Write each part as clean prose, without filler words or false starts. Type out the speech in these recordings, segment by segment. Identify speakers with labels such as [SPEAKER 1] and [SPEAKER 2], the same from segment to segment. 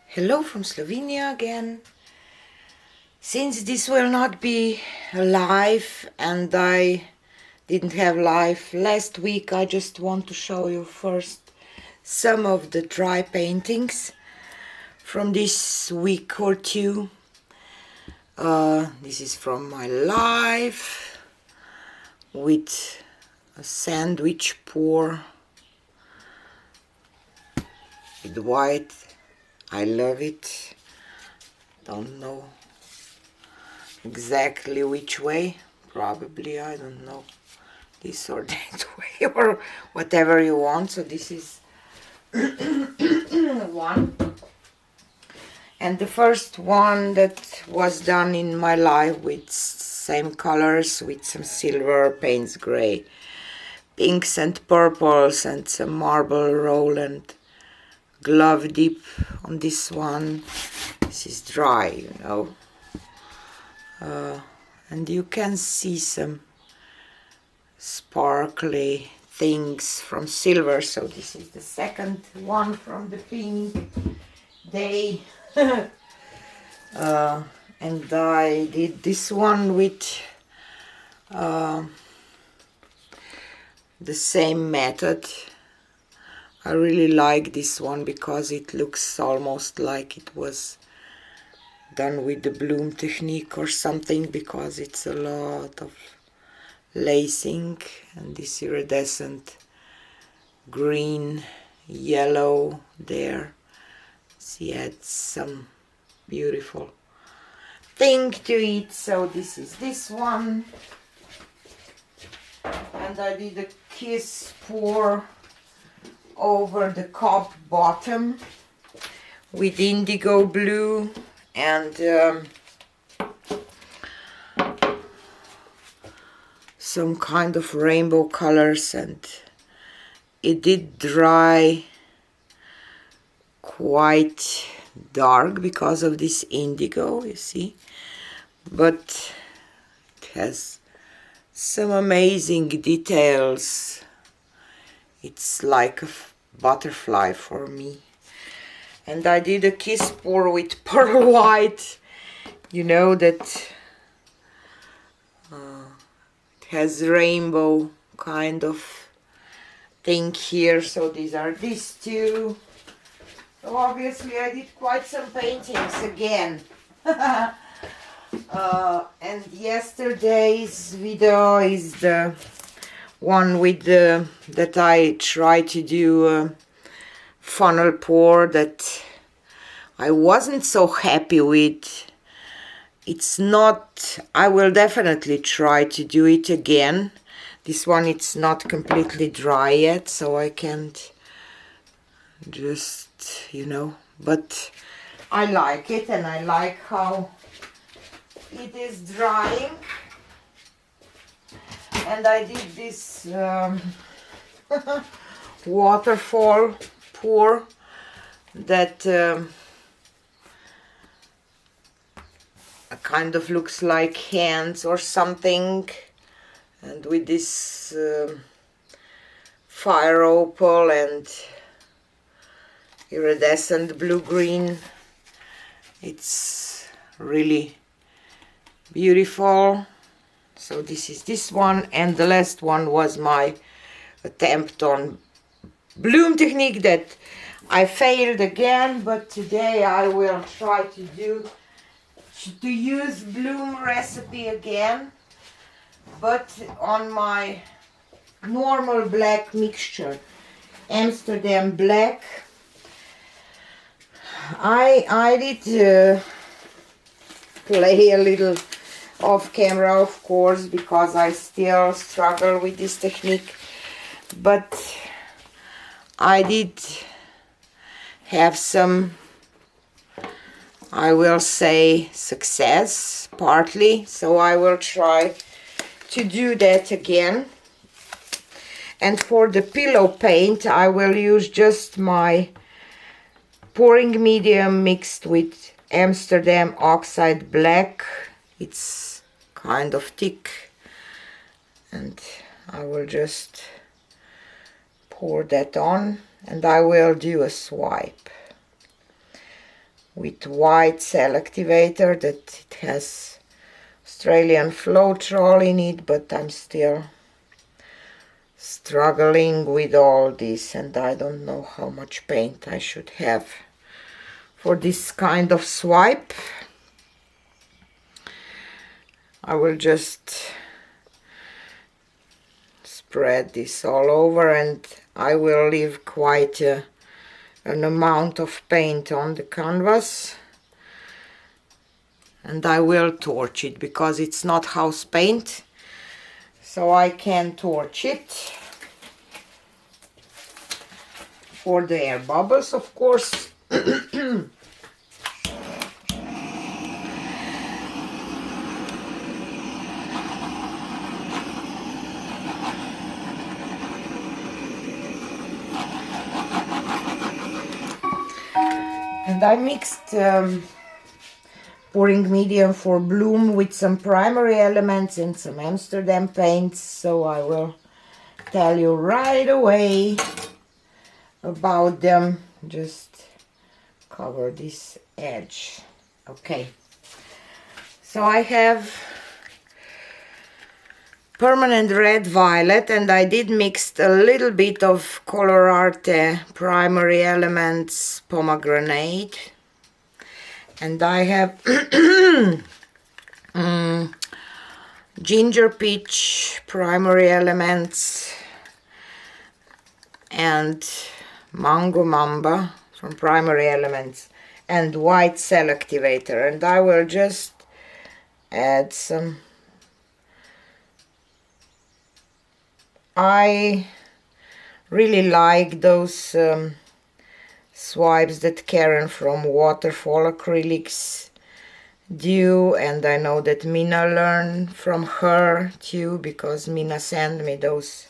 [SPEAKER 1] Hello from Slovenia again. Since this will not be live and I didn't have live last week, I just want to show you first some of the dry paintings from this week or two. This is from my live with a sandwich pour with white. I love it. Don't know exactly which way. Probably, I don't know, this or that way or whatever you want. So this is one. And the first one that was done in my life with same colors, with some silver, paints gray, pinks and purples, and some marble roll and glove dip on this one. This is dry, you know, and you can see some sparkly things from silver. So this is the second one from the pink day. And I did this one with the same method. I really like this one because it looks almost like it was done with the bloom technique or something, because it's a lot of lacing and this iridescent green, yellow there. See, adds some beautiful thing to it. So this is this one, and I did a kiss pour over the cup bottom with indigo blue and some kind of rainbow colors, and it did dry quite dark because of this indigo, you see, but it has some amazing details. It's like a butterfly for me. And I did a kiss pour with pearl white, you know, that it has rainbow kind of thing here. So these are these two. So obviously I did quite some paintings again. And yesterday's video is the one with the that I try to do a funnel pour that I wasn't so happy with. It's not, I will definitely try to do it again. This one, it's not completely dry yet, so I can't just, you know, but I like it and I like how it is drying. And I did this waterfall pour that kind of looks like hands or something, and with this fire opal and iridescent blue-green. It's really beautiful. So this is this one, and the last one was my attempt on bloom technique that I failed again, but today I will try to use bloom recipe again, but on my normal black mixture, Amsterdam black. I did play a little off camera, of course, because I still struggle with this technique, but I did have some, I will say, success partly, so I will try to do that again. And for the pillow paint, I will use just my pouring medium mixed with Amsterdam oxide black. It's kind of thick, and I will just pour that on, and I will do a swipe. with white cell activator that it has Australian Floetrol in it, but I'm still struggling with all this and I don't know how much paint I should have for this kind of swipe. I will just spread this all over and I will leave quite an amount of paint on the canvas, and I will torch it because it's not house paint, so I can torch it for the air bubbles, of course. And I mixed pouring medium for bloom with some primary elements and some Amsterdam paints, so I will tell you right away about them. Just cover this edge. Okay, so I have permanent red violet, and I did mix a little bit of Color Arte primary elements pomegranate, and I have ginger peach primary elements and mango mamba from primary elements and white cell activator, and I will just add some. I really like those swipes that Karen from Waterfall Acrylics do, and I know that Mina learned from her too, because Mina sent me those,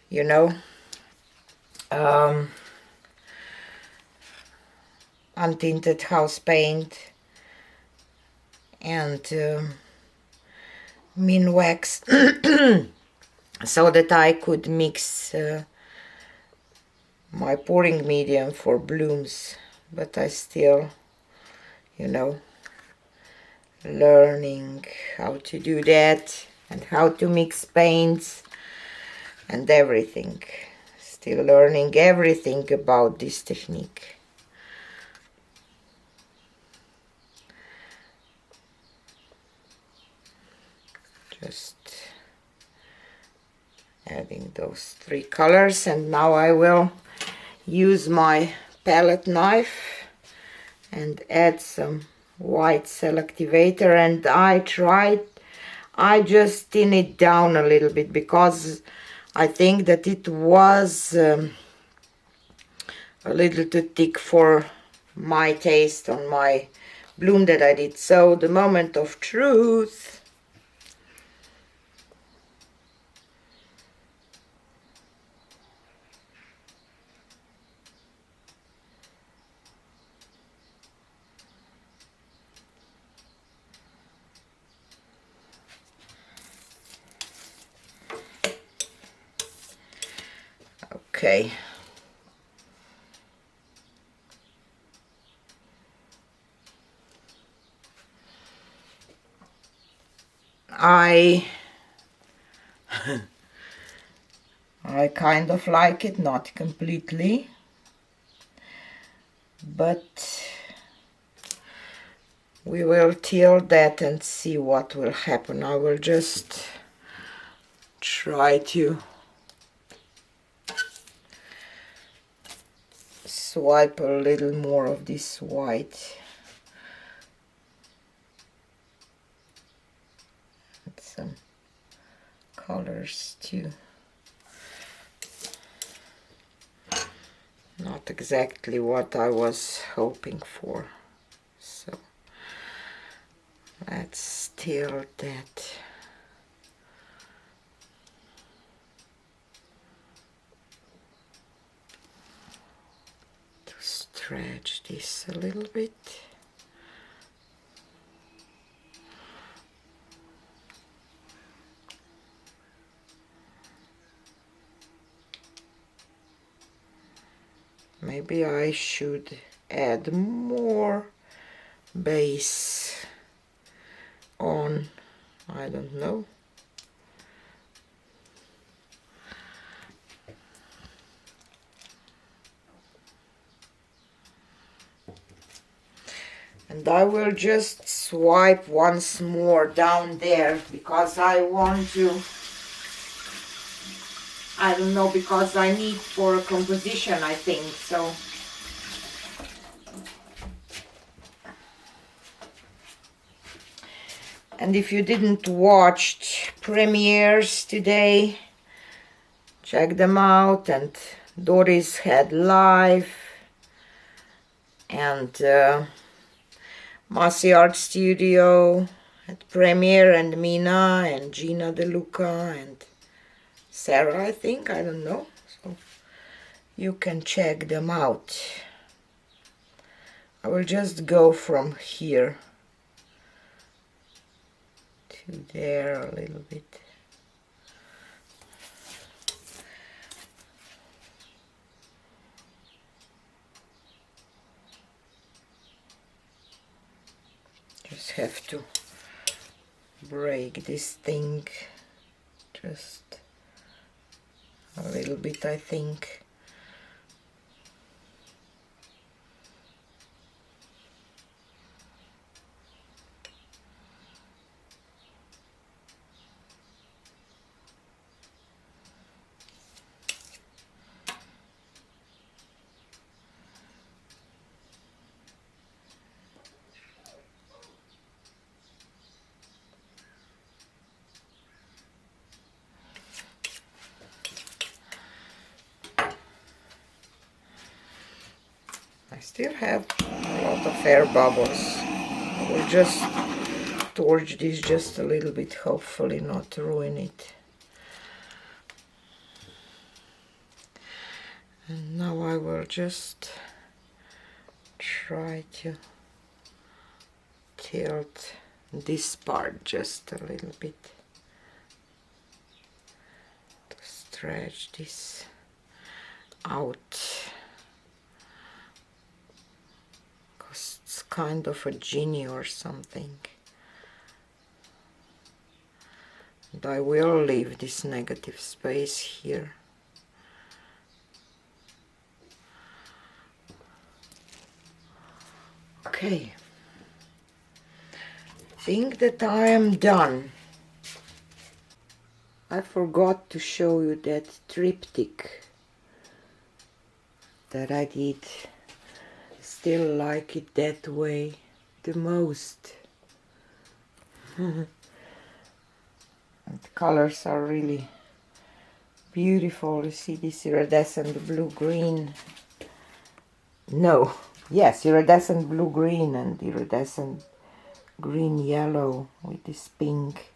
[SPEAKER 1] you know, untinted house paint and Minwax so that I could mix my pouring medium for blooms, but I still, you know, learning how to do that and how to mix paints and everything. Still learning everything about this technique. Just adding those three colors, and now I will use my palette knife and add some white cell activator, and I just thin it down a little bit because I think that it was a little too thick for my taste on my bloom that I did. So the moment of truth. Okay. I kind of like it, not completely, but we will tilt that and see what will happen. I will just try to swipe a little more of this white. And some colors too. Not exactly what I was hoping for. So let's tilt that. Stretch this a little bit. maybe I should add more base on, I don't know. And I will just swipe once more down there because I want to, I don't know, because I need for a composition, I think, so. And if you didn't watch premieres today, check them out. And Doris had live, and Massey Art Studio at premiere, and Mina and Gina De Luca and Sarah, I think, I don't know. So you can check them out. I will just go from here to there a little bit. Just have to break this thing just a little bit, I think. I still have a lot of air bubbles. I will just torch this just a little bit, hopefully not ruin it. And now I will just try to tilt this part just a little bit to stretch this out. It's kind of a Ginny or something. And I will leave this negative space here. Okay. I think that I am done. I forgot to show you that triptych that I did. Still like it that way the most. And the colors are really beautiful. You see this iridescent blue-green. No, yes, iridescent blue-green and iridescent green-yellow with this pink.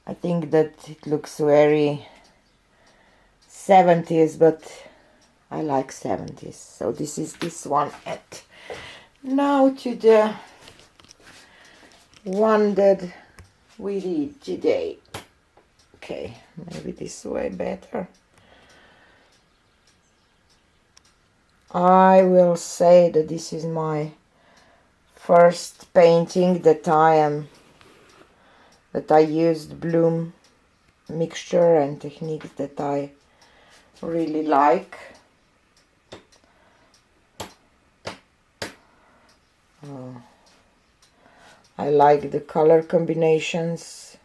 [SPEAKER 1] I think that it looks very 70s, but I like 70s. So this is this one. And now to the one that we did today. Okay, maybe this way better. I will say that this is my first painting that I used bloom mixture and techniques that I really like. I like the color combinations.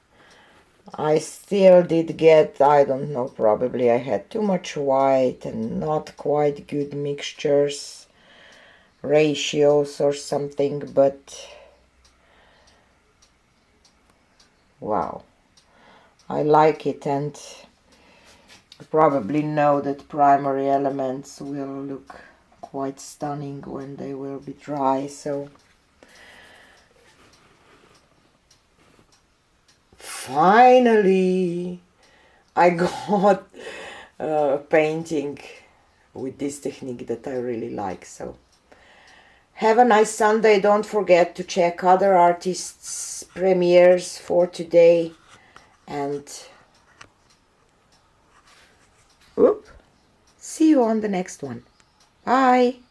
[SPEAKER 1] I still did get, I don't know, probably I had too much white and not quite good mixtures, ratios or something, but wow, I like it. And you probably know that primary elements will look quite stunning when they will be dry. So finally I got painting with this technique that I really like. So have a nice Sunday. Don't forget to check other artists' premieres for today, and see you on the next one. Bye.